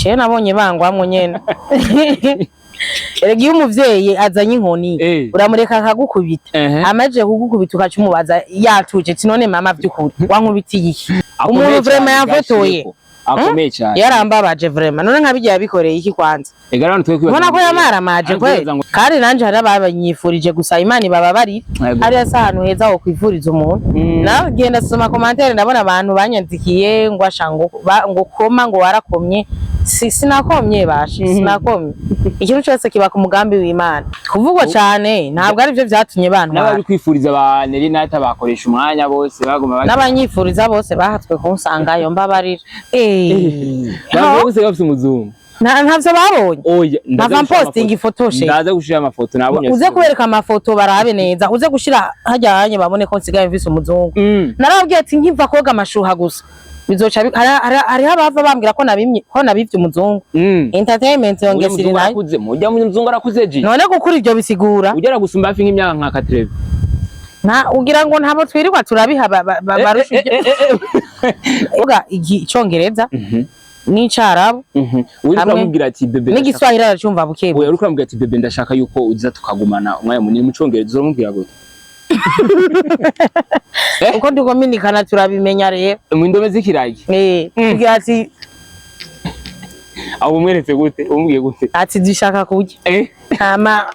Ce nabonye bangwamwo nyene. Erega iyo umuvyeyi azanye inkoni uramureka akagukubita amaje kugukubita ukacumubaza yatuje ati none mama vy'ukuri wankubitiye iki umuntu vraiment yafotoye akomeye cyane yarambabaje vraiment none nkabijya yabikoreye iki kwanza egarano twe kwibaza ubona ko yamaramaje kwe kandi nanje hari abanyifurije gusa Imana ibababari hari ahantu heza ho kwivuriza umuntu nagenda soma commentaire ndabona abantu banyandikiye ngo ashango ngo koma ngo warakomye sinakomye bashi sinakomye ikintu cyose kiba ku mugambi w'Imana kuvugwa cyane ntabwo ari byo byatumye bantu nabari kwifuriza abaneri nata bakoresha umwanya bose bagoma n'abanyifuriza bose bahatswe kunsangayo mbabarira bose bafite umuzungu ntavyo babonye oya ndava posting ifotoshe ndaza gushira amafoto nabonye uze kubereka amafoto barabe neza uze gushira hajyanye babone ko nsigaye mvise umuzungu narabwiye ati nkiva koga amashuha gusa bizoca hari abava bambwira ko nabivye umuzungu entertainment yongesira nayo mujya mu muzungu arakuze ji none gukuri ibyo bisigura ugera gusumba hafi nk'imyaka nka 4 na ugira ngo ntabo twirirwa turabiha barusha uga icyongereza n'icarabu uramubwira ati bebe n'igiswahili aracumva bukebe oya uramubwira ati bebe ndashaka yuko uza tukagumana umwanya munini mu cyongereza uramubwira gute uko dukominikana turabimenya rero mu ndome z'ikiragi tugira ati abo mweretse gute umubwiye gute ati dushaka kurya ama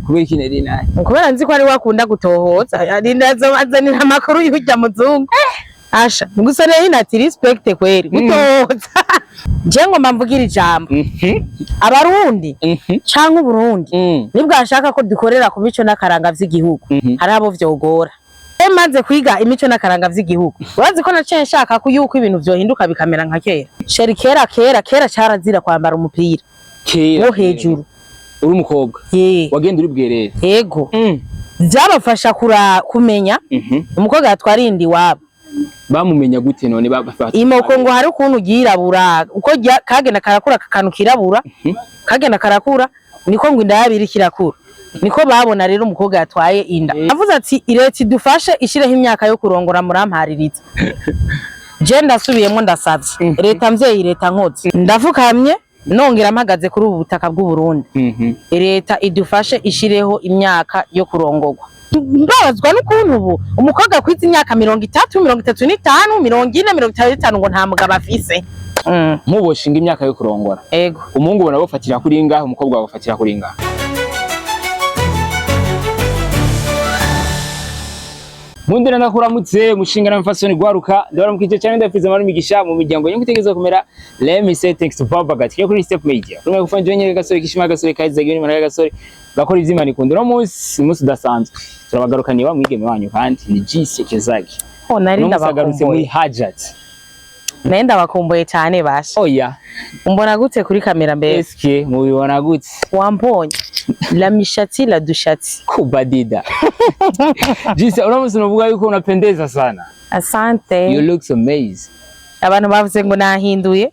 kubera iki nari naye kubera nzi ko ari wakunda gutohoza ari ndazo bazanira amakuru y'ujya muzungu asha gusa rero inati respect kweri gutohoza je ngo mvugira ijambo abarundi canke uburundi nibwo ashaka ko dukorera ku mico n'akaranga vy'igihugu hari abo vyogora maze kwiga imico n'akaranga vy'igihugu urazi ko naciye nshaka ko yuko ibintu vyohinduka bikamera nka kera sheri kera carazira kwambara umupira no hejuru uri umukobwa wagenda uri bwerere yego byabafasha kumenya umukobwa yatwarindi wabo bamumenya gute none bafata imoko ngo hari ukuntu girabura uko kagenda karakura kakanu kirabura kagenda karakura niko ngo inda yabiri kirakura niko babona rero umukobwa yatwaye inda avuze ati ireti dufashe ishireho imyaka yo kurongora murampariritse je ndasubiyemo ndasavye leta mvyeyi leta nkotse ndafukamye nongera mpagaze kuri ubu butaka bw'u Burundi leta idufashe ishireho imyaka yo kurongorwa ndabazwa n'ukuntu ubu umukobwa kwiza imyaka 30 35 40 45 ngo nta mugabo afise muboshinga imyaka yo kurongora ego umuhungu bona bofatira kuri ngaho umukobwa bafatira kuri ngaho Mundira nakuramutse mushinga na mfasoni gwaruka ndabaramukije cyane ndafize mari migisha mu miryango yo gutegeza kumera let me say thanks to Papa Gatike kuri Step Media rumwe gufanje nyene gasore kishima gasore kaiza gini mara gasore gakora ivyimana ikundira musi udasanzwe turabagarukaniye wa mwigeme wanyu kandi ni Jisi Kezagi nari ndabagarutse muri Hajat nenda bakumbuye cyane basha oya umbona gute kuri kamera mbere eske mubibona gute wambonye la mishati la dushati kubadida Jisi uramutse uvuga yuko unapendeza sana asante you look so amazing abantu bavuze ngo nahinduye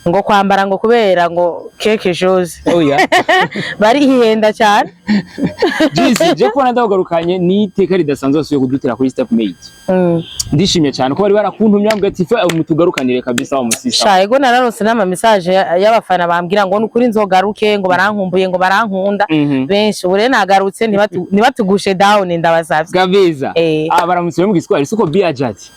ngo kwambara ngo kubera ngo keke jose oya bari hihenda cyane Jisi je ko ndagarukanye ni iteka ridasanzwe asuye kudutira kuri Step Media ndishimye cyane ko bari barakuntumye ambwa ati fa mutugarukanire kabisa wa musisa shayego nararose nama message y'abafana bambwira ngo nukuri nzogaruke ngo barankumbuye ngo barankunda benshi ubure nagarutse nibatugushe down ndabasavye gabiza baramutse mu giswahili suko biajati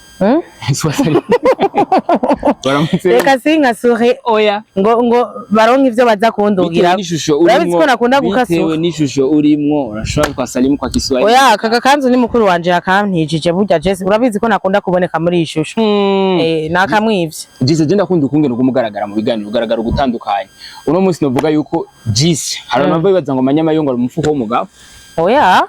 reka singa sure oya ngo baronke ivyo baza kundugira urabizi ko nakunda gukasura bitewe n'ishusho urimwo urashobora kwasalimu kwa Kiswahili oya kaga kanzu ni mukuru wanje akampijije burya Jesse urabizi ko nakunda kuboneka muri ishusho nakamwivye Jesse je ndakunda ukungene umugaragara mu biganiro ugaragara gutandukanye uno munsi novuga yuko Jesse hari abantu babibaza ngo manyama yongora umufuko w'umugabo oya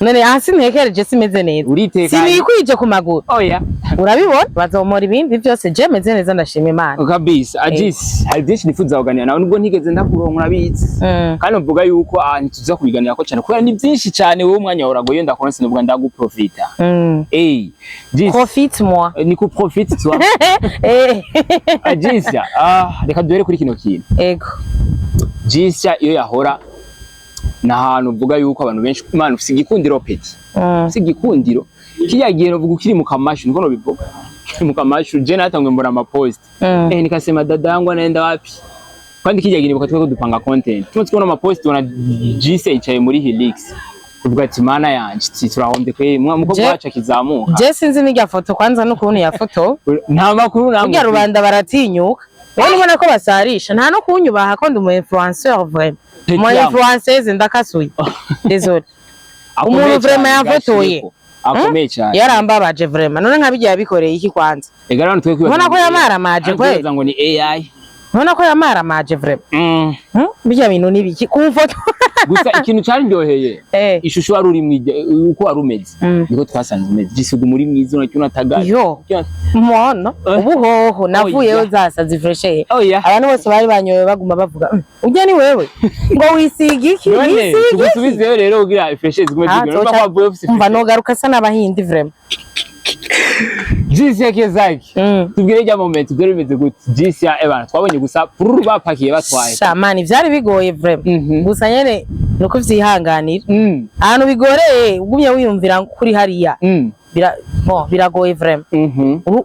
none hasi ntekereje simeze neza uritekanye sinikwije ku maguru oya urabibona bazomora ibindi byose je meze neza ndashima Imana kabisa Ajisi hari byinshi nifuza kuganira nawe nubwo ntigeze ndakuronka urabizi kandi mvuga yuko ntituza kubiganira ko cyane kubera ni byinshi cyane wowe umwanya uragoye ndakonse nubwo ndaguprofita Jisi profite moi ni ku profite toi Ajisi reka duhere kuri kino kintu ego Jisi iyo yahora nahantu uvuga yuko abantu benshi Imana ufise igikundiro peti ufise igikundiro Kijya gihe no vuga ukiri mu kamashu niko no bivuga. Mu kamashu je natangwe mbona ama post. Nikasema dada yangu anaenda wapi? Kandi kijya gihe nibuka tweko dupanga content. Tumwe twona ama post wana GC yicaye muri Helix. Uvuga ati mana yanje turahombe kwe mukobwa wacu akizamuka. Je sinzi n'irya foto kwanza n'ukuntu ya foto. Nta makuru namwe. Kugira rubanda baratinyuka. Rero ubona ko basarisha nta no kunyubaha ko ndi umu influenceur vraiment. Umu influenceuse ndakasuye. Désolé. Umuntu vraiment yafotoye. Akomeye cyane. Yarambabaje vraiment. None nkabijya yabikoreye iki kwanza? Ega rano twekwibaza. Ubona ko yamaramaje kwe. Ngo ni AI. Ubona ko yamaramaje vraiment. Bijya bintu nibiki ku foto. Gusa ikintu cyari ndyoheye. Ishusho wari uri uko wari umeze. Niko twasanze umeze. Gisugu muri mwiza no cyuna tagaje. Yo. Mwana ubuhoho navuyeyo zasaze freshe. Abantu bose bari banyoye baguma bavuga ujya ni wewe ngo wisige iki tugusubizeyo rero ugira freshe zigume zigura no kwavuye ofisi. Umva no garuka sana abahindi vraiment. Jisi yake zaki. Tubwire rya moment ubwo bimeze gute. Jisi ya ebana twabonye gusa bapakiye batwaye. Shamani vyari bigoye vraiment. Gusa nyene nuko vyihanganira. Ahantu bigoreye ugumye wiyumvira kuri hariya. Biragoye vraiment.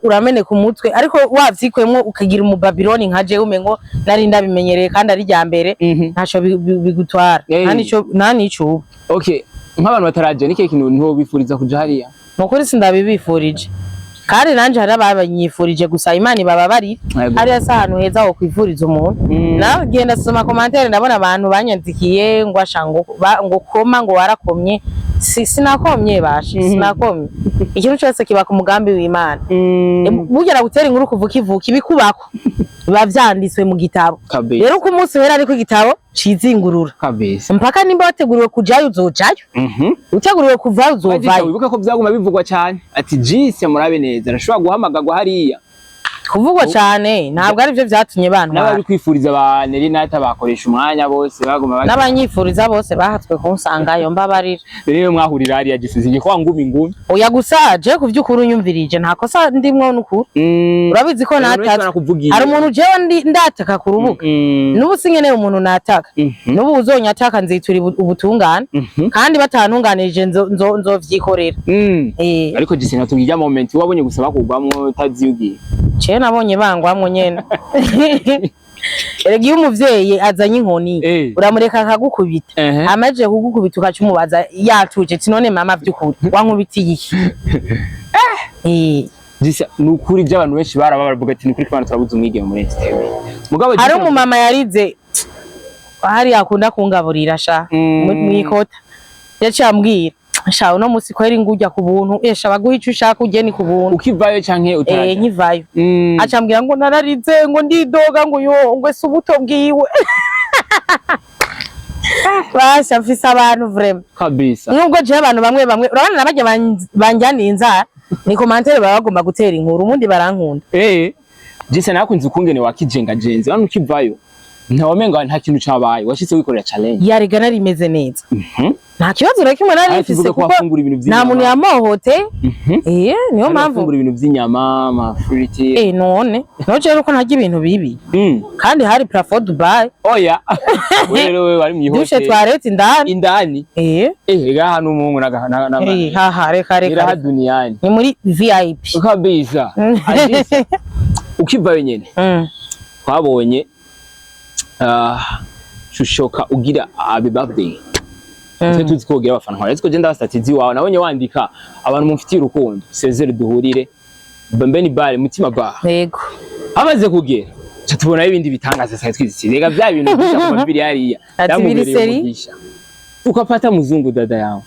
Uramene ku mutwe ariko wavyikwemwo ukagira mu Babylon nkaje umengo nari ndabimenyereye kandi ari rya mbere ntaco bigutwara. Nta nico. Okay, nk'abantu bataraje nike kintu nto bifuriza kuja hariya. Nukuri sindabibifurije. Kandi nanje hari abanyifurije gusa Imana baba bari hari asa ahantu heza ho kwivuriza umuntu. Na genda soma commentaire ndabona abantu banyandikiye ngo ashango ngo koma ngo warakomye. Sinakomye bashi sinakomye. Ikintu cyose kiba ku mugambi w'Imana. Bugera gutera inkuru kuvuka ivuka ibikubako. Biba vyanditswe mu gitabo. Rero ku munsi wera ariko igitabo cizingurura. Kabisa. Mpaka nimba wateguriwe kujayo uzojayo. Uteguriwe kuva uzovayo. Wibuka ko byaguma bivugwa cyane. Ati Jisi murabe neza arashobora guhamagagwa hariya. Kuvugwa cyane ntabwo ari byo byatumye bantu n'abari kwifuriza ba Nerinata bakoresha umwanya bose baguma n'abanyifuriza bose bahatswe kunsangayo mbabarira rero mwahurira hariya gisize kwa ngumi oya gusaje kuvyukuru unyumvirije nta kosa ndimwo n'ukuri urabizi ko nataka hari umuntu jewe ndataka ku rubuga n'ubu sinkeneye umuntu nataka n'ubu uzonyataka nzitura ubutungane kandi batantunganirije nzovyikorera ariko gisina tubijya moment wabonye gusaba kugwamwo utaziyugiye nabonye bangwamwo nyene erega iyo umuvyeyi azanye inkoni uramureka akagukubita amaje kugukubita ukacumubaza yatuje ati none mama vy'ukuri wankubitiye iki Jisa nukuri by'abantu benshi baravuga ati nukuri kwano turabuze umwigeme muri STV mugabo hari umumama yarize hari akunda kungaburira sha mwikota yacambwira Sha uno musi kweri ngujya ku buntu esha baguha ico ushaka ugeni ku buntu ukivayo canke utaje nkivayo acambwira ngo nararize ngo ndidoga ngo yo ngo subuto bwiwe basha mfise abantu vraiment kabisa nubwo je abantu bamwe urabona nabajya banjyaniye inzara ni commentaire bagomba gutera inkuru ubundi barankunda Jisa nakunze ukungene wakijenga jenze hano ukivayo ntawamenga nta kintu cabaye washitse wikorera challenge yarega nari meze neza nta kibazo rero kimwe nari mfise kuko nta muntu yamohote niyo mpamvu afungura ibintu by'inyama amafriti none noje ruko ntajya ibintu bibi kandi hari plafond Dubai oya rero we wari mu dushe toilette indani ega hano umuntu haha reka duniani ni muri VIP kabisa ukivayo nyene twabonye shushoka ugira happy birthday twe tuzikogira abafana ariko je ndabastatizi wawe nabonye wandika abantu mufitiye urukundo sezere duhurire Bambeni bar mutima bar yego amaze kugera tubona ibindi bitangaza sai twizirega bya bintu bisha ku mabiri yariya yamubereye ukapata muzungu dada yawe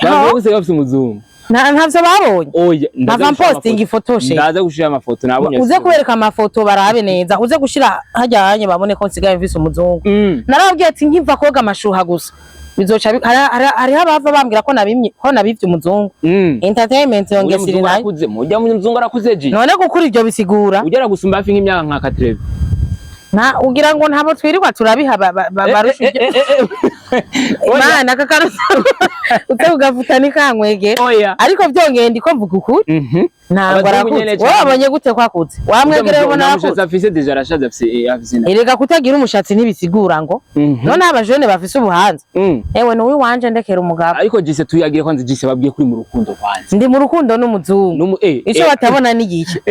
bavuga ko se muzungu ntavyo babonye oya ndaza posting ifotoshe ndaza gushira amafoto nabonye uze kubereka amafoto barabe neza uze gushira hajyanye babone ko nsigaye mvise umuzungu narabwiye ati nkiva koga amashuha gusa bizoca hari abava bambwira ko nabivye umuzungu entertainment yongesira nayo mujya mu muzungu arakuzeje none gukuri ibyo bisigura ugera gusumba hafi nk'imyaka nka 4 na ugira ngo ntabo twirirwa turabiha barushije Imana kakarusa utegugavuta nikankwege ariko byongeye ndiko mvuga ukuri ntabwo arakutse wabonye gute kwakutse wamwegereye ubona amushatsi afise deja arashaje afise erega kutagira umushatsi ntibisigura ngo none abajene bafise ubuhanza ewe no wiwanje ndekera umugabo ariko jise tuyagiye kwanze jise babwiye kuri mu rukundo kwanze ndi mu rukundo n'umuzungu ico batabona n'igice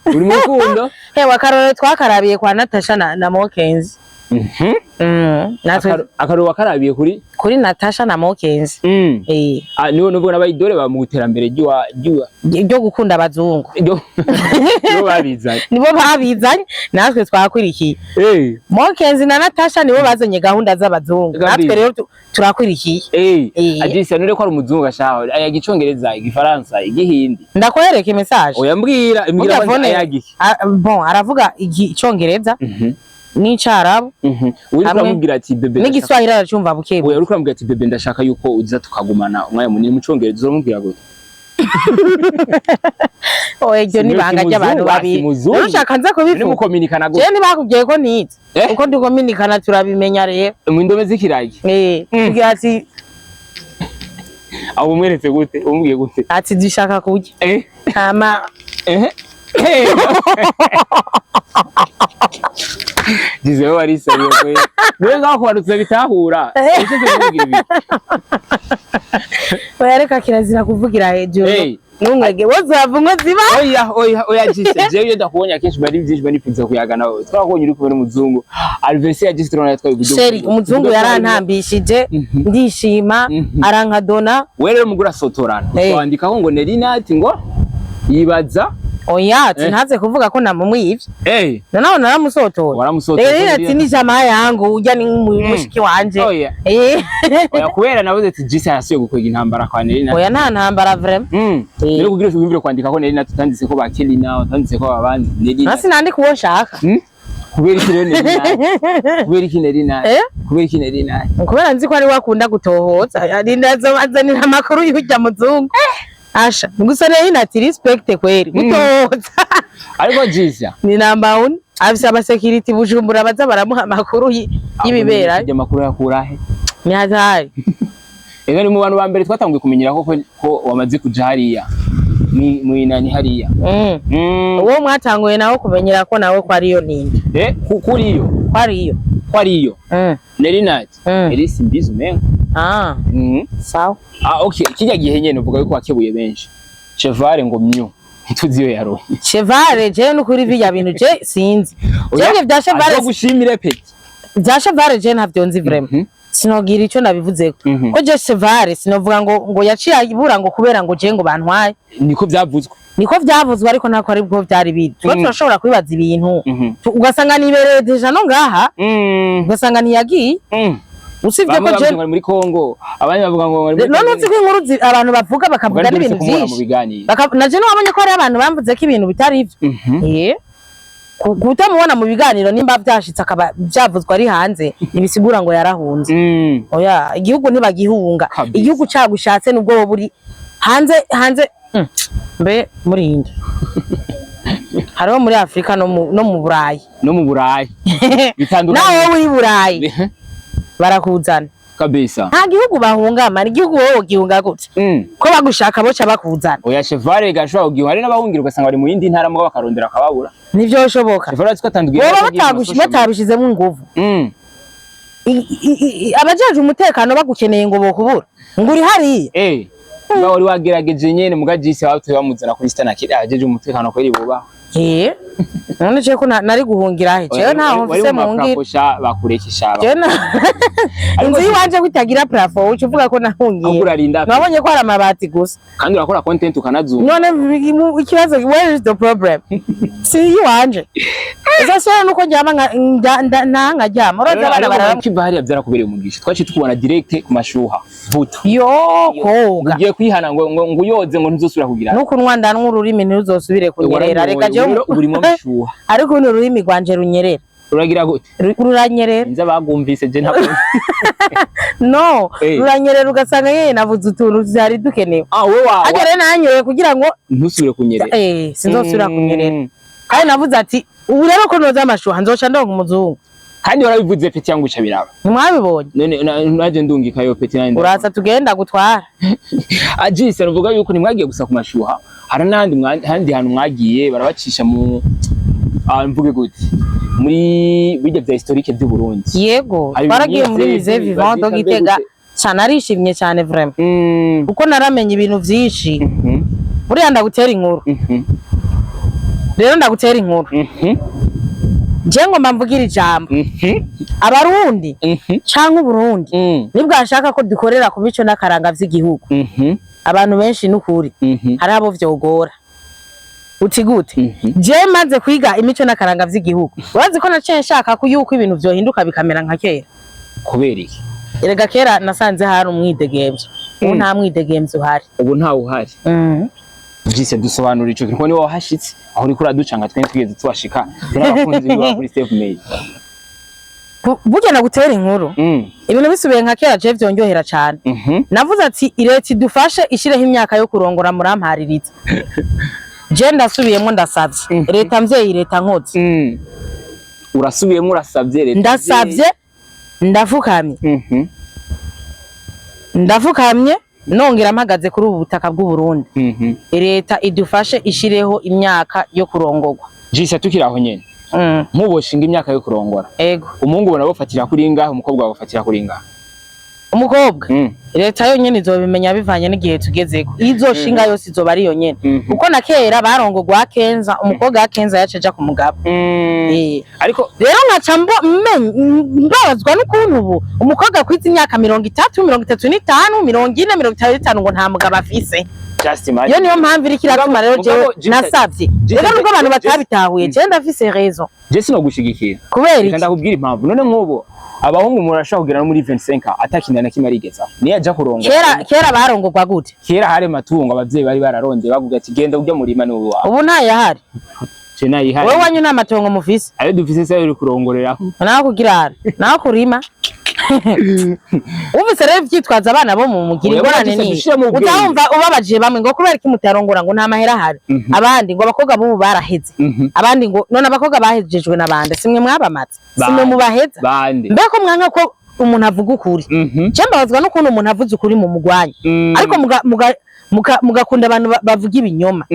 uri mu rukundo ewe akarore twakarabiye kwa Natasha na Mokenzi akaro wakarabiye kuri Natasha na Mokenzi niwo nubwo n'abayidore ba mu iterambere ryo gukunda abazungu nibo babizanye natwe twakwirikiye Mokenzi na Natasha nibo bazanye gahunda z'abazungu natwe rero turakwirikiye ajisa none ko ari umuzungu gashaho ayagicongereza igifaransa igihindi ndakwereka message oyambwira ayagiki bon aravuga igicongereza n'Icarabu uramubwira ati bebe n'igiswahili aracumva bukebu oya uramubwira ati bebe ndashaka yuko uza tukagumana umwanya munini mu congereza uramubwira gute oya ibyo nibanga ry'abantu babiri ushaka nza kubivuga ni mukominikana gute je nibakubwiye ko nize uko dukominikana turabimenya rero mu ndome z'ikiragi kugira ati abo mweretse gute umubwiye gute ati dushaka kurya ama Jizewe wari seriyo kwe. Niwe ngakubarutse bitahura. Ese kuvugira ibi. Oyareka kirazira kuvugira hejuru. Nungage wazavungo ziba. Oya jise. Jewe ndakubonye akenshi bari byinshi banifuza kuyagana. Twakubonye uri kubera umuzungu. Alvesi ya jise turona twaye gudu. Sheri umuzungu yarantambishije ndishima arankadona. Werere mugura sotorana. Twandikaho ngo Nerinati ngo yibaza oya ntaze kuvuga ko namumwivye noneho naramusotora waramusotora ati ni jamaa yangu ujya ni mushiki wanje oya kubera nabuze ati jise arasuye gukwega intambara kwa Nerina oya nta ntambara vraiment rero kugira ushobore kwandika ko Nerina tutanditse ko bakeli nawe tutanditse ko abandi Nerina nasi nandi kuwo nshaka kubera iki rero Nerina kubera iki Nerina kubera iki Nerina kubera nzi ko ari wakunda gutohoza ari ndazo bazanira amakuru y'ujya muzungu Asha, gusa rero ati respect kweri gutoza. Ariko jisa. Ni number 1. Afisa aba security Bujumbura baza baramuha makuru y'ibibera. Ajya makuru yakurahe. Ni hatari. Ega ni mu bantu ba mbere twatanguye kumenyera ko wamaze kuja hariya. Ni inani hariya. Uwo mwatanguye nawo kumenyera ko nawe ko ariyo ninde. Kuriyo. Kwariyo. Nerinati. Elisi mbizo mengo. Sawa. Okay, kijya gihe nyene uvuga yuko wakebuye benshi. Chevare ngo myo. Ntituziyo yaroye. Chevare je n'ukuri bya bintu je sinzi. Je bya Chevare gushimire peti. Bya Chevare je ntavyo nzi vraiment. Sinogira ico nabivuze ko je Chevare sinovuga ngo yaciye ibura ngo kubera ngo je ngo bantwaye. Niko byavuzwe ariko nako ari bwo byari biri. Turashobora kwibaza ibintu. Ugasanga nibereye deja no ngaha. Ugasanga ntiyagiye. Usivye ko je muri Kongo abanye bavuga ngo muri none uzi ko inkuru abantu bavuga bakavuga n'ibintu byinshi naje no wabonye ko ari abantu bamvuze ko ibintu bitari ivyo kutamubona mu biganiro nimba byashitse akaba byavuzwe ari hanze nibisigura ngo yarahunze oya igihugu ntibagihunga igihugu cyagushatse nubwo buri hanze mbe muri inde hariho muri Afrika no mu Burayi bitandukanye nawe uri Burayi barakuzana kabisa nta gihugu bahungama igihugu wowe gihunga gute ko bagushaka boca bakuzana oya Chevare gashwa ugihari n'abahungira ugasanga bari mu yindi ntara mugabo bakarondera akababura nivyo bishoboka Chevare twatandugiye batabishizemo inguvu abajaje umutekano bagukeneye ngo bokubura ngo uri hariya ngaho wari wagerageje nyene mugajise batuye bamuzana kuri stana kiri ajeje umutekano kweri buba none je ko nari guhungira he je ntaho mfise mu ngira bakurekisha inzu yiwanje kwitagira plafond uvuga ko nahungiye nabonye ko ari amabati gusa kandi urakora content ukanazuba none ikibazo where is the problem si yiwanje Uzasora nuko njyama nanga njyama uraza bana barakiva hariya byarakubereye umugisha twaci tukubona direct ku mashuha buto yo koga ugiye kwihana ngo uyoze ngo ntuzosubira kugira nuko Rwanda n'ururimi ntuzosubire kunyerera reka je urimo amashuha ariko n'ururimi rwanje runyerera uragira gute ruranyerera nza bagumvise je ntabwo no ruranyerera ugasanga yeye navuze utuntu zari dukenewe we wawe agere nanyereye kugira ngo ntusubire kunyerera sinzosubira kunyerera kandi navuze ati ubu rero ko noza amashuha nzoca ndonka umuzungu kandi warabivuze peti yangu uca biraba ntimwabibonye none naje ndungika yo peti nande uraza tugenda gutwara ajise ruvuga yuko nimwagiye gusa ku mashuha hari handi hantu mwagiye barabacisha mu mvuge gute muri bijya bya historique by'u Burundi yego twaragiye muri musée vivant do Gitega cyane arishimye cyane vraiment kuko naramenye ibintu byinshi buriya ndagutera inkuru rero ndagutera inkuru je ngomba mvugira ijambo abarundi canke Burundi nibwo ashaka ko dukorera ku mico n'akaranga vy'igihugu abantu benshi n'ukuri hari abo vyogora uti gute je maze kwiga imico n'akaranga vy'igihugu urazi ko naciye nshaka ko yuko ibintu vyohinduka bikamera nka kera kubera iki erega kera nasanze hari umwidegemvyo ubu nta mwidegemvyo uhari ubu nta uhari Jise dusobanura ico kuko ni wahashitse aho uri kuraducanga twe twigeze tubashika turabakunzi biba kuri Step Mail burya nagutera inkuru ibintu bisubiye nka kera je vyonjohera cyane navuze ati ireti dufashe ishireho imyaka yo kurongora murampaririza je ndasubiyemo ndasavye leta mvyeyi leta nkozi urasubiyemo urasavye leta ndasavye ndafukamye ndafukamye nongera mpagaze kuri ubu butaka bw'u Burundi leta idufashe ishireho imyaka yo kurongorwa Jise tukiraho nyene muboshinga imyaka yo kurongora ego umuhungu ubona bofatira kuri ingahe umukobwa bafatira kuri ingahe umukobwa leta yo nyene izobimenya bivanye n'igihe tugezeko izoshinga yose izoba ari yo nyene kuko na kera barongorwa Kenza umukobwa wa Kenza yaceja ku mugabo ariko rero nkaca mbabazwa n'ukuntu ubu umukobwa kwiza imyaka 30 35 40 35 ngo nta mugabo afise yo niyo mpamvu iri kiratuma rero je nasavye rero nubwo abantu batabitahuye je ndafise raison je sino gushigikira kubera iki ndakubwira impamvu none nk'ubu abahungu murashaka kugera muri 25 atakinana kimarigeza niye aja kurongora kera barongorwa gute kera hari matungo abavyeyi bari bararondeye bavuga ati genda ujya murima ni wawe ubu nta yahari je nayihari wewe wanyu nta matongo mufise ayo dufise se uri kurongorera naho kugira naho kurima uvise rero vyitwaza abana bo mu mugira ingorane ni utahumva ubabajije bamwe ngo kubera iki mutarongora ngo nta mahera hari abandi ngo abakobwa bo baraheze abandi ngo none abakobwa bahejejwe nabande simwe mwabamaze simwe mubaheza mbeko mwanka ko umuntu avuga ukuri cyambazwa no kuntu umuntu avuze ukuri mu mugwanya ariko mugakunda abantu bavuga ibinyoma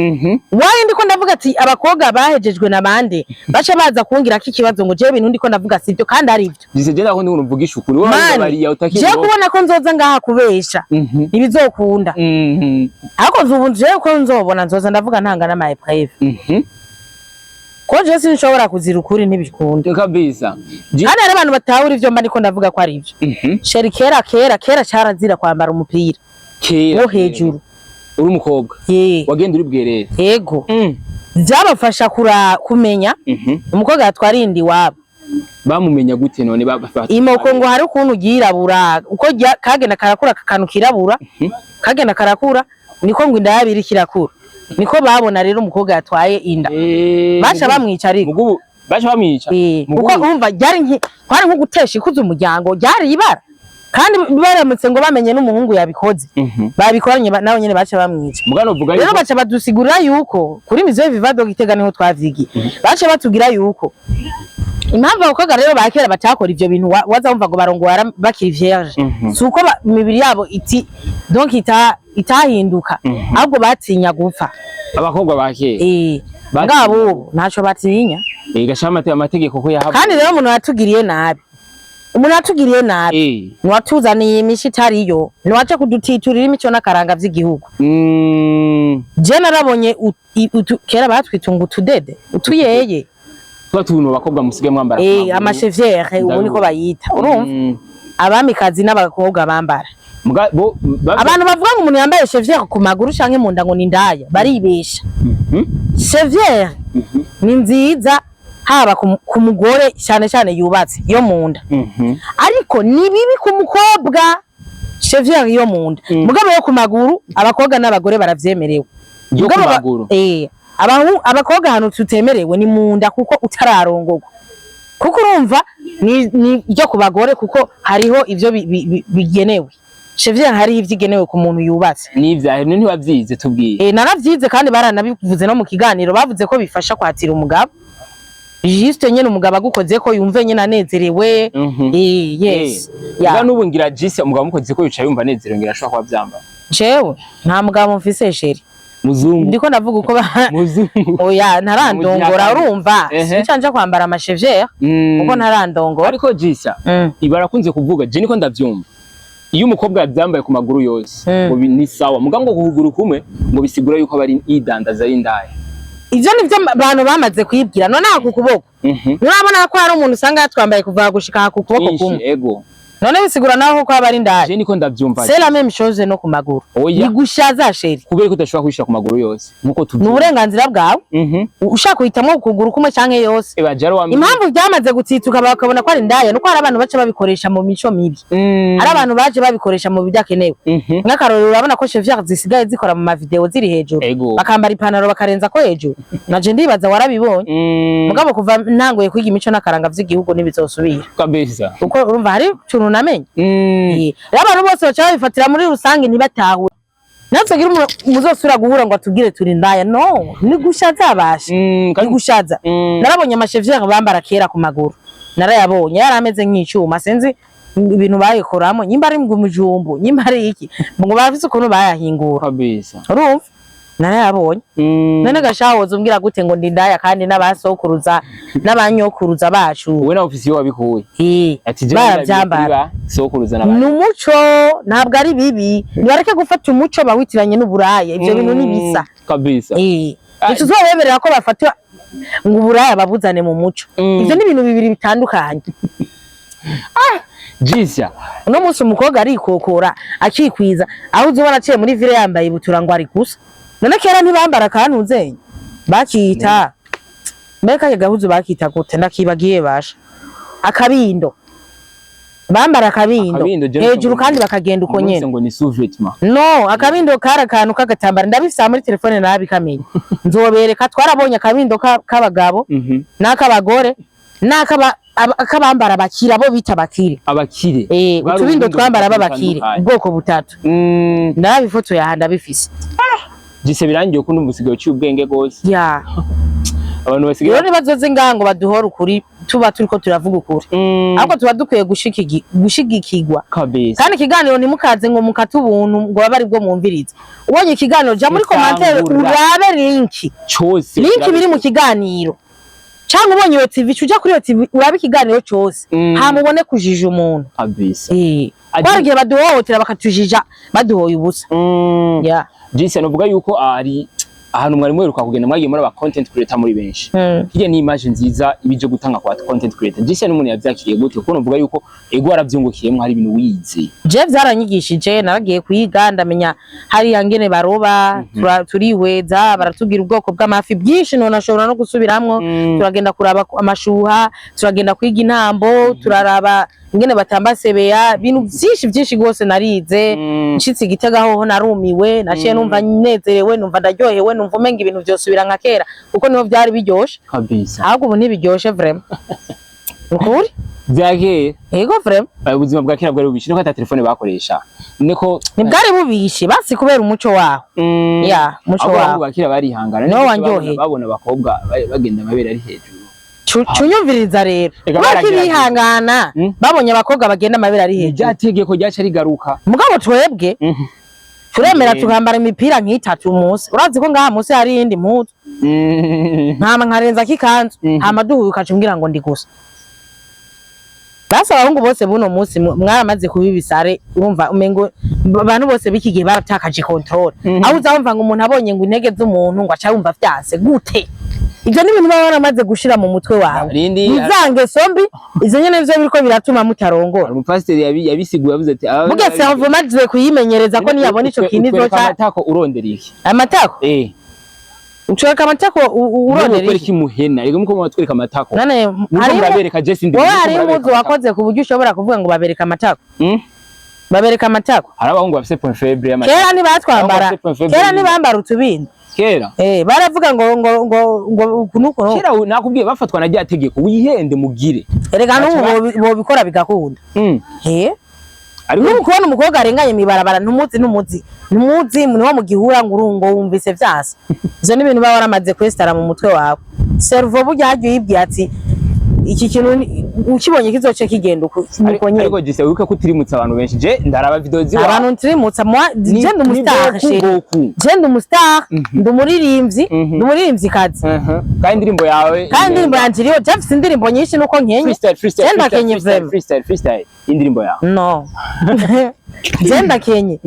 waye ndiko ndavuga ati abakobwa bahejejwe nabande bace baza kungira ko ikibazo ngo je ibintu ndiko ndavuga sivyo kandi ari ivyo Jisegera aho ndi uvugisha ukuri wowe bariya utakiri je kubona ko nzoza ngaha kubesha ibizokunda ariko ubu je ko nzobona nzoza ndavuga ntanga na my private ko je sinshobora kuzira ukuri ntibikunda kabisa kandi ari abantu batahura ivyo mba ndiko ndavuga ko ari ivyo sheri kera carazira kwambara umupira wo hejuru uri umukobwa wagenda uri bwerere yego byabafasha kumenya umukobwa yatwarindi wabo bamumenya gute none babafata imoko ngo hari ukuntu girabura uko kagenda karakura kakanu kirabura kagenda karakura niko ngo inda yabiri kirakura niko babona rero umukobwa yatwaye inda bacha bamwica ariko bacha bamwica uko umva ryari nko gutesha ikuza umuryango ryari ibara kandi baramutse ngo bamenye n'umuhungu yabikoze babikoranye nawe nyene bacha bamwica mugano vuga rero bacha badusigurira yuko kuri Musée Vivant do Gitega niho twavyigiye bacha batugira yuko impamvu abakobwa rero bakera batakora ivyo bintu waza wumva ngo barongora bakiri vierge suko imibiri yabo donc itahinduka ahubwo batinya gupfa abakobwa bakera ngabo ntaco batinya gashama amategeko ko yahabwa kandi rero umuntu yatugiriye nabi nwatuzaniye imishi itariyo nwaje kudutiturira imico n'akaranga vy'igihugu je narabonye kera batwitunga utudede utuyeye twatunu bakobwa musige mwambara amacheviere ubu niko bayita urumva abamikazi n'abakobwa bambara abantu bavuga ngo umuntu yambaye cheviere ku maguru canke mu nda ngo ni ndaya baribesha cheviere ni nziza haba ku mugore cyane yubatse yo munda ariko ni bibi ku mukobwa cheviere yo munda mugabo yo ku maguru abakobwa n'abagore baravyemerewe yo ku maguru abakobwa hano tutemerewe ni munda kuko utararongorwa kuko urumva ni ryo ku bagore kuko hariho ivyo bigenewe cheviere hari ivyigenewe ku muntu yubatse n'ivyahe ntiwavyize tubwiye naravyize kandi baranabivuze no mu kiganiro bavuze ko bifasha kwatira umugabo juste nyene umugabo agukoze ko yumve nyene anezerewe. Yes. Ya nubu ngira Jisi umugabo mukoze ko yicaye yumva anezerewe ngira ashobora kuba byamba. Jewe nta mugabo mfise sheri. Muzungu. Ndiko ndavuga uko muzungu. Oya ntarandongora urumva. Ncanje kwambara amachevere uko ntarandongora. Ariko Jisi ibarakunze kuvuga je niko ndavyumva. Iyo umukobwa yabyambaye ku maguru yose ngo ni sawa mugabo ngo guhugura kumwe ngo bisigura yuko bari idandaza ari indaya. Ivyo nivyo abantu bamaze kwibwira none ku kuboko. Urabona ko hari umuntu usanga yatwambaye kuva gushika ku kuboko kumwe. Ego. None bisigura naho ko abari ndaya. Je niko ndavyumva. C'est la même chose no ku maguru. Igushaza sheri. Kubera ko udashobora kwishira ku maguru yose. Nkuko tuvuga. N'uburenganzira bwawe. Ushaka kuhitamwo kuguru kumwe canke yose. Impamvu byamaze gutituka bakabona ko ari ndaya nuko hari abantu bace babikoresha mu mico mibi. Hari abantu baje babikoresha mu bidyakenewe. Nk'akarorero urabona ko chevere zisigaye zikora mu mavideo ziri hejuru. Bakambara ipantaro bakarenza ko hejuru. Naje ndibaza warabibonye. Mugabo kuva ntangoye kwiga imico n'akaranga vy'igihugu nibizosubira. Kabisa. Uko urumva hari namenye abantu bose bacha bifatira muri rusange ntibatahure natsagira muzosura guhura ngo atubwire turi ndaya no ni gushaza abasha ni gushaza narabonye amachevere bambara kera ku maguru narayabonye yarameze nk'icuma sinzi ibintu bayikoramo nyimba ari mu mujumbu nyimba ari iki ngo bafise ukuntu bayahingura kabisa urumva narayabonye none gashahoze umbwira gute ngo ndi ndaya kandi n'abasokuruza n'abanyokuruza bacu we na ofisi yo wabikuye ati je baravyambara sokuruza n'abandi n'umuco ntabwo ari bibi nibareke gufata umuco bawitiranye n'uburaya ivyo bintu nibisa kabisa ituzobemerera ko bafatwa ngo uburaya babuzane mu muco ivyo ni ibintu bibiri bitandukanye Jisya uno munsi umukobwa arikokora akikwiza aho uzobona aciye muri ville yambaye ibutura ngo ari gusa none kera ntibambara kantuzenye bakita mbeka yagahuzu bakita gute ndakibagiye basha akabindo bambara akabindo hejuru kandi bakagenda uko nyene ngo ni sous-vêtement no akabindo karakantu kagatambara ndabifisa muri telefone nabikamenye nzobereka twarabonye akabindo k'abagabo n'akabagore n'akabambara bakira bo bita bakire abakire utubindo twambara babakire ubwoko butatu ndabifoto yahanda bifise Jise birangiye ko ndumusigaye cy'ubwenge gose ya abantu basigaye rero bazoze ngango baduhora ukuri tuba turiko turavuga ukuri ahubwo tuba dukwiye gushigikirwa kabisa kandi ikiganiro ntimukaze ngo mukate ubuntu ngo babari bwo mwumviriza ubonye ikiganiro ja muri commentaire urabe link biri mu kiganiro cyangwa ubonye iyo TV uja kuri iyo TV urabe ikiganiro cyose hamubone kujija umuntu kabisa twagiye baduhohotera bakatujija baduhoye ubusa ya Jise novuga yuko ari ahantu mwari mweruka kugenda mwagiye muri aba content creator muri benshi hirya ni image nziza ibije gutanga kwa content creator Jise n'umuntu yavyakiriye gute kuko novuga yuko ego aravyungukiyemo hari ibintu wize je vyaranyigishije naragiye kwiga ndamenya hari yangene baroba turihweza baratubwira ubwoko bw'amafi byinshi none ashobora no gusubiramwo turagenda kuraba amashuha turagenda kwiga intambo turaraba ingene batambasebeya bintu byinshi gose narize nshitse igitega hoho narumiwe naciye numva nezerewe numva ndaryohewe numva umenga ibintu byosubira nka kera kuko niho byari biryoshe kabisa ahubwo ubu ntibiryoshe vraiment ukuri byakeye yego vraiment ubuzima bwa kera bwari bubishe no kwata telefone bakoresha niko nibwari bubishe basi kubera umuco waho ya umuco waho bakira barihangana no wanyohe babona abakobwa bagenda amabere ari hejuru Chunyumviriza rero bakibihangana babonye abakobwa bagenda amabere ari hejuru byategeko ryaca rigaruka mugabo twebwe turemera tukambara imipira nk'itatu umunsi urazi ko ngaha munsi hari indi mpuzu ntama nkarenza kikanzu hama duhuka cumbwira ngo ndi gusa basa abahungu bose buno munsi mwaramaze kubibisare urumva umengo abantu bose bikigiye baratakaje control aho uzamva ngo umuntu abonye ngo intege z'umuntu ngo aca yumva vyanse gute ivyo ni ibintu baba baramaze gushira mu mutwe wawe bizange sombi izo nyene nivyo biriko biratuma mutarongora umupasiteri yabisiguye yavuze ati mugese avumaje kuyimenyereza ko niyabona ico kintu zoca amatako urondera iki amatako ucweka amatako urondera iki muhena rego muko batwereka amatako nane hari babereka Jesse ndi hari umuzi wakoze ku buryo ushobora kuvuga ngo babereka amatako babereka amatako hari abahungu bafise point faible y'amatako kera ni batwambara kera ni bambara utubindi kera baravuga ngo kunuko kera nakubwiye bafatwa na ryategeko wihende mugire erega n'ubu bo bikora bigakunda ariko kubona umukobwa arenganye mibarabara ntumuzi niho mu gihura ngo urungo wumvise vyase izo ni ibintu baba waramaze kwestara mu mutwe wawe cerveau burya hagiye yibwiye ati iki kintu ukibonye kizoce kigenda uko nyene. Ariko Jesse wibuke ko utirimutsa abantu benshi. Je ndaraba video ziwa. Abantu ntirimutsa moi je ndi umustar chérie. Je ndi umustar, ndi umuririmbyi kazi. Kandi indirimbo yawe. Kandi indirimbo yanje iriho Jeff indirimbo nyinshi nuko nkenye. Freestyle indirimbo yawe. No. Je ndakenye.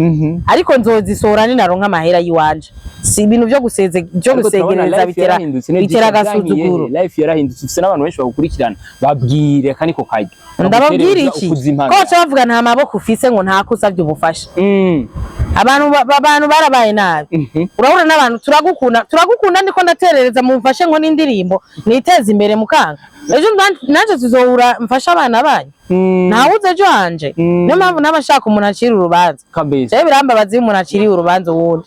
Ariko nzozisora ni naronka amahera yiwanje. Si ibintu byo gusegereza bitera gasuzuguro. Life yarahindutse ufise n'abantu benshi bagukurikirana. Babwire kandi ko kajya. Ndababwira iki? Ko bavuga nta maboko ufise ngo nta kusavye ubufasha. Abantu barabaye nabi. Urabona n'abantu turagukunda ndiko ndaterereza mu mfashe ngo n'indirimbo niteze imbere mukanga. Ejo nanje tuzohura mfasha abana banyu. Ntawuze ejo hanje. Niyo mpamvu n'abashaka umuntu acira urubanza. Kabisa. Je birambabaza iyo umuntu aciriye urubanza wundi.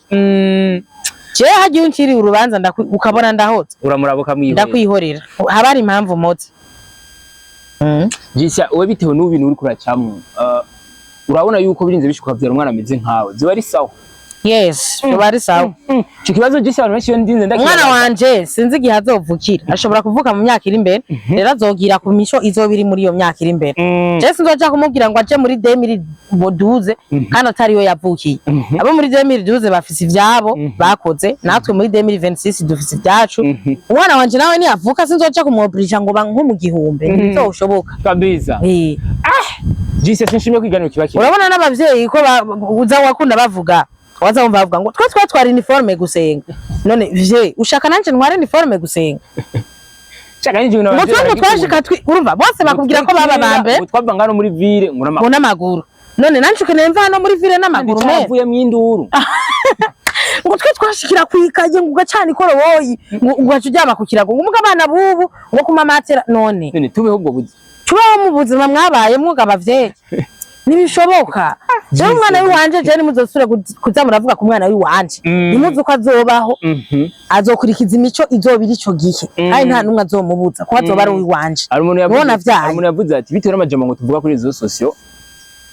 Je hagiye unciriye urubanza ukabona ndahotse. Uramurabuka mwihorera. Ndakwihorera. Haba ari impamvu motse. Jisha we bitewe n'ubintu uri kuracamwe. Urabona yuko birinze bishuka byara umwana ameze nkawe. Ziba ari sawa. Yes, bari sawa. Cyo kibazo Jisha abantu benshi yo ndinze ndakira. Umwana wanje sinzi igihe azovukira. Ashobora kuvuka mu myaka iri imbere. Rero azogira ku misho izobiri muri iyo myaka iri imbere. Je sinzoja kumubwira ngo aje muri 2012 kandi atari yo yavukiye. Abo muri 2012 bafise ivyabo bakoze, natwe muri 2026 dufise ibyacu. Umwana wanje nawe ni avuka sinzoja kumwobrija ngo nko mu gihumbe. Bizoshoboka. Kabisa. Jisha sinshimye kwiganira kibaki. Urabona n'abavyeyi ko uza wakunda bavuga. Waza umva bavuga ngo twatwara uniforme gusenga. None vye ushaka nanje ntware uniforme gusenga. Chaka nje una. Mutwe twashika urumva bose bakubwira ko baba bambe. Twava ngano muri ville ngura amaguru. None nanje ukeneye mva hano muri ville n'amaguru me. Twavuye mu induru. Ngo twashikira kwikaje ngo ugacana ikoroboyi ngo ugacuryama ku kirago ngo umugabana bubu ngo kumamatera none. None tubeho ubwo buzi. Tubeho mu buzima mwabaye mwuga abavyeyi. Nibishoboka. Je umwana wanje je nimuzosura kuza muravuga ku mwana wanje. Nimuzi uko azobaho. Azokurikiza imico izobiri ico gihe. Kandi nta numwe azomubuza ko azoba ari wanje. Umuntu yavuze ati bitewe n'amajambo ngo tuvuga kuri izo socio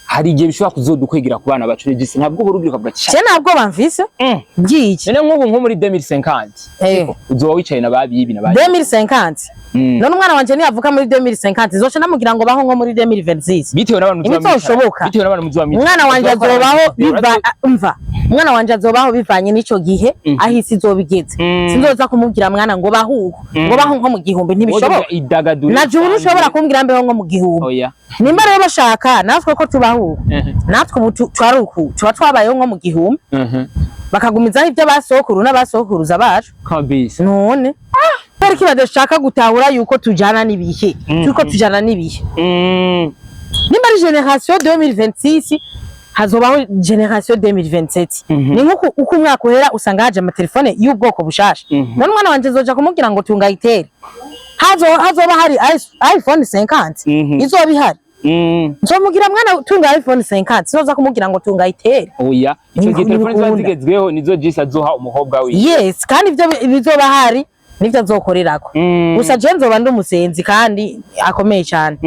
hari igihe bishobora kuzodukwegera ku bana bacu Jesse ntabwo burubwira kavuga cyane. Je ntabwo bamvise. Byiki. Nene nko muri 2050. Uzoba wicaye nababibi nabaye. 2050. None umwana wanje ni avuka muri 2050 zoce namugira ngo baho nko muri 2026. Bitewe n'abantu muzobamwita. Bitewe n'abantu muzobamwita. Umwana wanje azobaho umwana wanje azobaho bivanye n'ico gihe ahisi izobigeze. Sinzoza kumubwira mwana ngo bahuko. Ngo baho nko mu gihumbe ntibishoboka. Na juru ushobora kumbwira mbeho nko mu gihumbe. Oya. Nimba rero bashaka natwe ko tubaho. Natwe twaruku tuba twabayeho nko mu gihumbe. Bakagumizaho ibyo basokuru n'abasokuruza bacu. Kabisa. None Pariki badashaka gutahura yuko tujana nibihe. Tuko tujana nibihe. Nimba ari generation 2026 hazobaho generation 2027. Ni nkuko uko umwaka uhera usanga haje amatelefone y'ubwoko bushasha. None mwana wanje zoja kumubwira ngo tungayitere. Hazoba hari iPhone 50. Izoba ihari. Nzomugira mwana tunga iPhone 50 soza kumubwira ngo tungayitere. Oya, ico gihe telefone zazigezweho nizo Jesse azoha umukobwa wiwe. Yes, kandi ivyo bizoba hari nivyo azokorerako. Gusa je nzoba ndi umusenzi kandi akomeye cyane.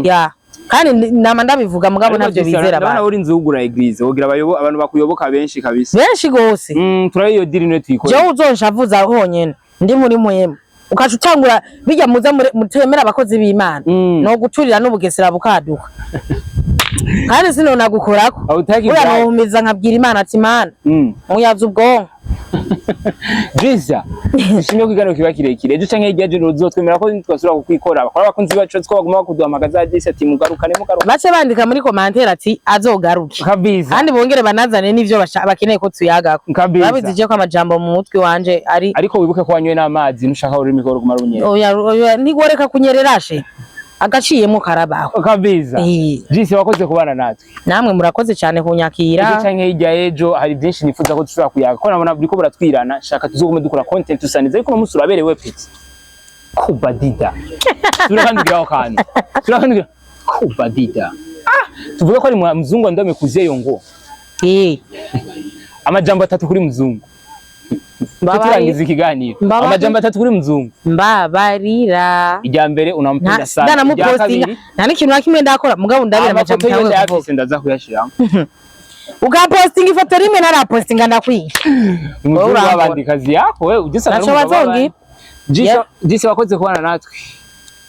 Ya. Kandi nama ndabivuga mugabo navyo bizera abantu. Ndabona uri nzugura eglise, wogira abantu bakuyoboka benshi kabisa. Benshi gose. Turayo iyo diri ne twikora. Je uzonshavuza honyene. Ndi muri muhema. Ukacu utangura bijya muza mutemera abakozi b'Imana. No guturira n'ubugesera bukaduka. Kandi sino nagukorako. Uramumiza nkabwira Imana ati Imana. Muyavuze ubwonko. Jisa, shimye kwigano kiba kirekire. Ejo canke igihe uzotwemera ko twasura kukwikora. Bakora bakunzi bacu twaguma bakuduhamagaza Jisa ati mugarukane. Bace bandika muri commentaire ati azogaruke. Kabisa. Kandi bongere banazane n'ivyo bakeneye ko tuyagako. Babizije ko amajambo mu mutwe wanje ari. Ariko wibuke ko wanywe n'amazi nushaka uri mikoro kumara unyere. Oya ntigoreka kunyererashe. Agaciyemo karabaho. Kabisa. Jisi wakoze kubana natwe. Namwe murakoze cyane kunyakira. Ejo canke hirya ejo hari byinshi nifuza ko tushobora kuyaga. Ko nabona buriko buratwirana, shaka tuzogume dukora content usanize ariko umunsi uraberewe peti. Kubadida. Turakandugira kandi. Turakandugira. Kubadida. Tuvuga ko ari muzungu ndome kuzeyo ngo. Amajambo atatu kuri muzungu. Turangiza ikiganiro. Amajambo atatu kuri muzungu. Mbabarira. Ijya mbere unampenda sana. Ijya kabiri. Nta n'ikintu nakimwe ndakora mugabo ndabira amajambo yawe ndaza kuyashira. Ugapostinga ifoto rimwe narapostinga ndakwiye. Umuzungu wabandikazi yako wewe ugisa na Jisi wakoze kubana natwe.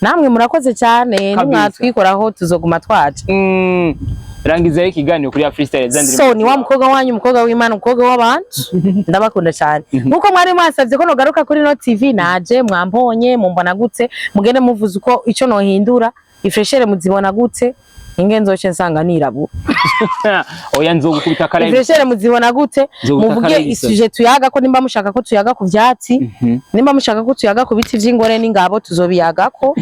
Namwe murakoze cyane nimwatwikoraho tuzoguma twaca. Rangiza ikiganiro kuri Freestyle Zandire. So ni wa mukobwa wanyu, umukobwa w'Imana, umukobwa w'abantu. Ndabakunda cyane. Nuko mwari mwasavye ko nogaruka kuri no TV naje mwamponye mumbona gute mugende muvuze uko ico no hindura ifreshere muzibona gute ingenzoce nsanga nirabu. Oya nzogukubita kare. Ifreshere muzibona gute muvuge isuje tuyaga ko nimba mushaka ko tuyaga ku vyatsi nimba mushaka ko tuyaga ku biti vy'ingore n'ingabo tuzobiyaga ko.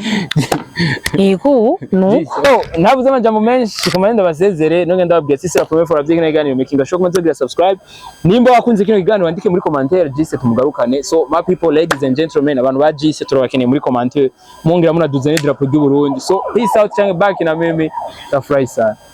Yego nuko nabuze amajambo menshi kumane ndabasezere none ndababwiye sisi la première fois abyigana iganiro making sure ko nzogira subscribe nimba wakunze kino iganiro wandike muri commentaire Jise tumugarukane. So my people, ladies and gentlemen, abantu ba Jise turabakeneye muri commentaire mungira munaduze ne drapeau du Burundi. So peace out, change back na mimi tafurahi sana.